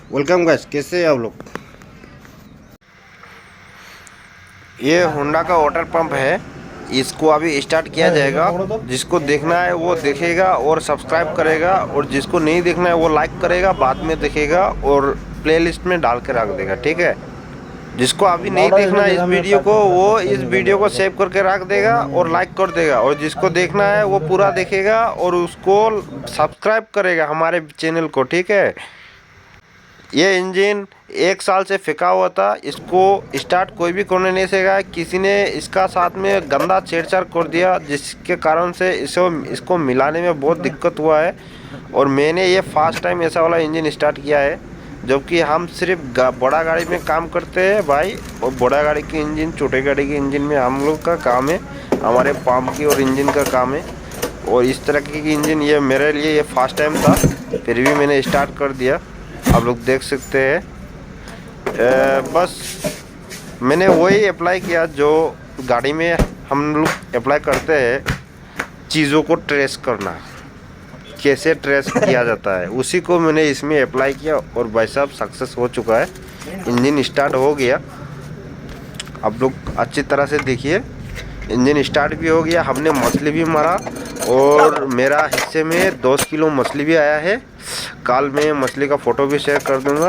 Welcome guys, कैसे हैं आप लोग। ये होंडा का वाटर पंप है। इसको अभी स्टार्ट किया जाएगा। जिसको देखना है वो देखेगा और सब्सक्राइब करेगा, और जिसको नहीं देखना है वो लाइक करेगा, बाद में देखेगा और प्लेलिस्ट में डाल के रख देगा। ठीक है। जिसको अभी नहीं देखना है इस वीडियो को, वो इस वीडियो को सेव करके रख देगा और लाइक कर देगा, और जिसको देखना है वो पूरा देखेगा और उसको सब्सक्राइब करेगा हमारे चैनल को। ठीक है। ये इंजन 1 साल से फेंका हुआ था। इसको स्टार्ट कोई भी करने नहीं सका। किसी ने इसका साथ में गंदा छेड़छाड़ कर दिया, जिसके कारण से इसको मिलाने में बहुत दिक्कत हुआ है। और मैंने ये फर्स्ट टाइम ऐसा वाला इंजन स्टार्ट किया है, जबकि हम सिर्फ बड़ा गाड़ी में काम करते हैं भाई। और बड़ा गाड़ी की इंजन, छोटे गाड़ी की इंजन में हम लोग का काम है, हमारे पंप की और इंजन का काम है। और इस तरह की इंजन ये मेरे लिए ये फर्स्ट टाइम था, फिर भी मैंने स्टार्ट कर दिया। आप लोग देख सकते हैं। बस मैंने वही अप्लाई किया जो गाड़ी में हम लोग अप्लाई करते हैं, चीज़ों को ट्रेस करना, कैसे ट्रेस किया जाता है, उसी को मैंने इसमें अप्लाई किया। और भाई साहब सक्सेस हो चुका है। इंजन स्टार्ट हो गया। आप लोग अच्छी तरह से देखिए, इंजन स्टार्ट भी हो गया। हमने मछली भी मारा, और मेरा हिस्से में 10 किलो मछली भी आया है। कल मैं मछली का फ़ोटो भी शेयर कर दूंगा।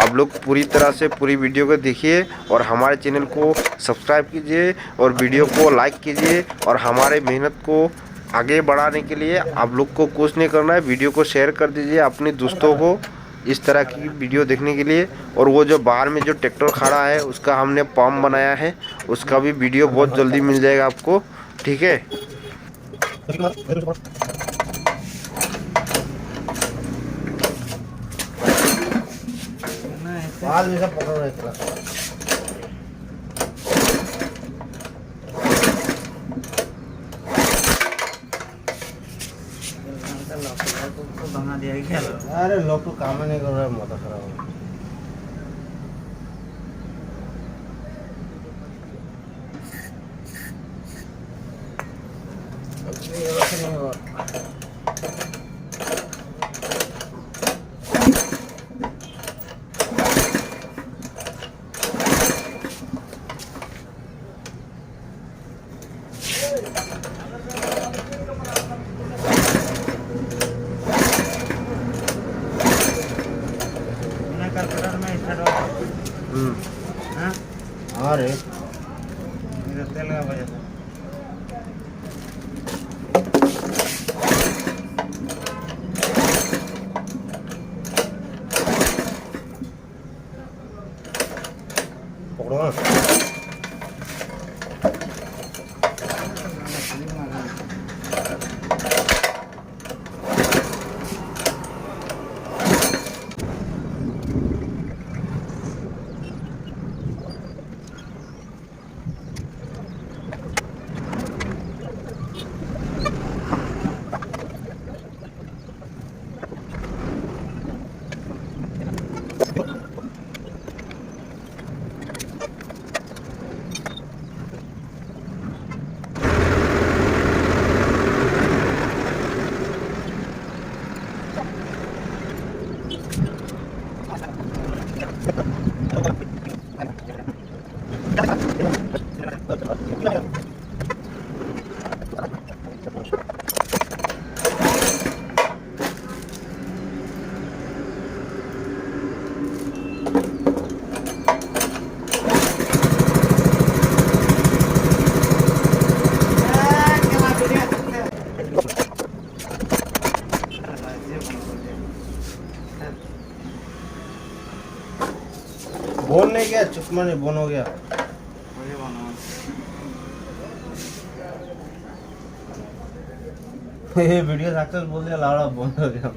आप लोग पूरी तरह से पूरी वीडियो को देखिए, और हमारे चैनल को सब्सक्राइब कीजिए, और वीडियो को लाइक कीजिए। और हमारे मेहनत को आगे बढ़ाने के लिए आप लोग को कुछ नहीं करना है, वीडियो को शेयर कर दीजिए अपने दोस्तों को इस तरह की वीडियो देखने के लिए। और वो जो बाहर में जो ट्रैक्टर खड़ा है, उसका हमने पंप बनाया है, उसका भी वीडियो बहुत जल्दी मिल जाएगा आपको। ठीक है। बाद में सब पकड़ रहे थे। अरे लोग तो काम ही नहीं कर रहे, माथा खराब हो। अरे तेल का वजह से पकड़ो। बोन नहीं गया, चुकमा नहीं बोन हो गया। ये वीडियो सक्सेस बोल दिया, लाड़ा बोन हो गया।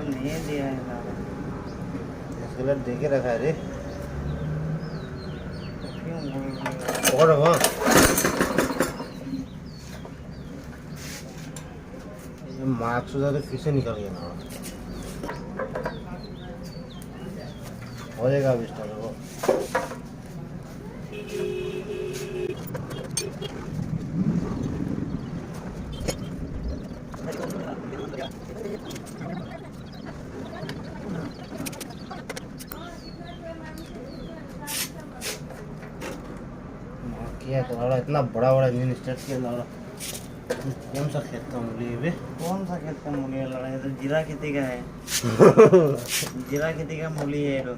नहीं दिया है देखे रखा है रे। क्यों पकड़ वहाँ ये मार्क्स हो जाए तो फिर से निकल गया ना। हो जाएगा अभी स्टार्ट हो। किया तो लड़ा इतना बड़ा बड़ा इंजन स्टार्ट किया लड़ा। कौन सा खेत का मूली है बे? कौन सा खेत का मूली है लड़ा? तो जीरा खेती का है। जीरा खेती का मूली है तो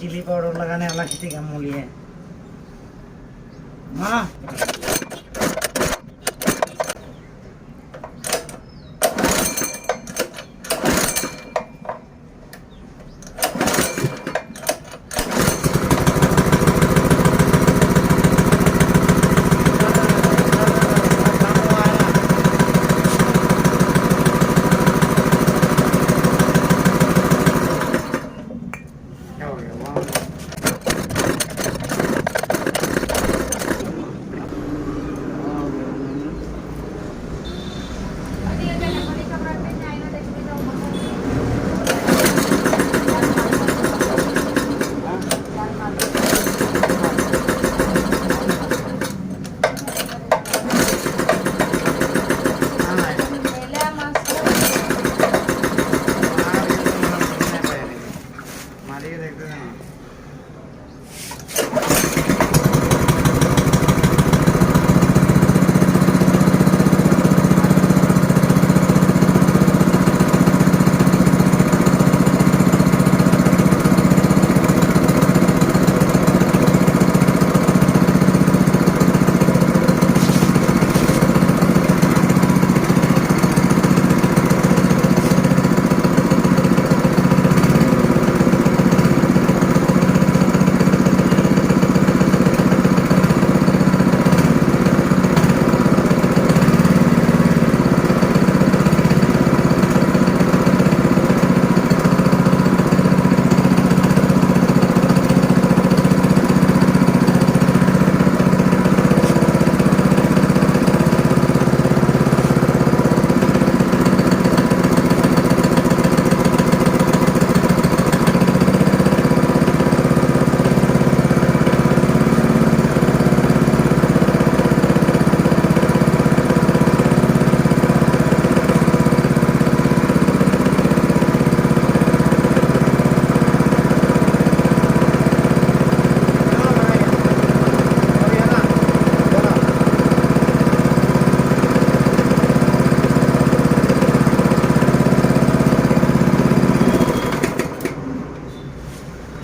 चिली पाउडर लगाने वाला खेती का मूली है। हाँ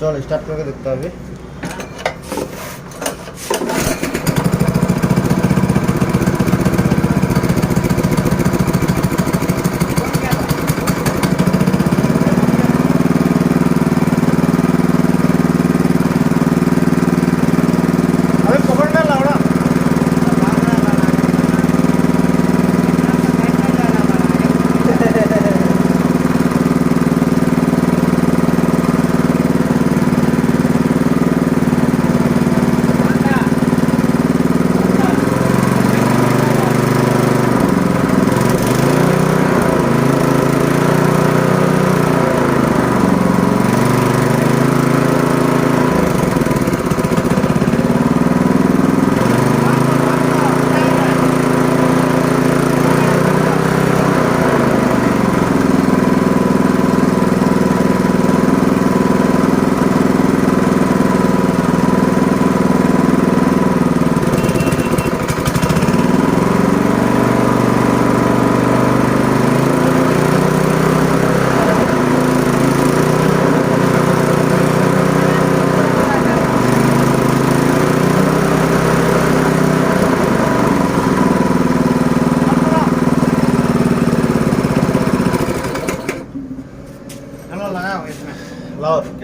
चल स्टार्ट करके देखता है अभी।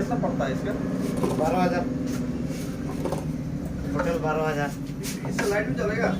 कितना पड़ता है इसका? 12,000 टोटल 12,000। इससे लाइट भी चलेगा?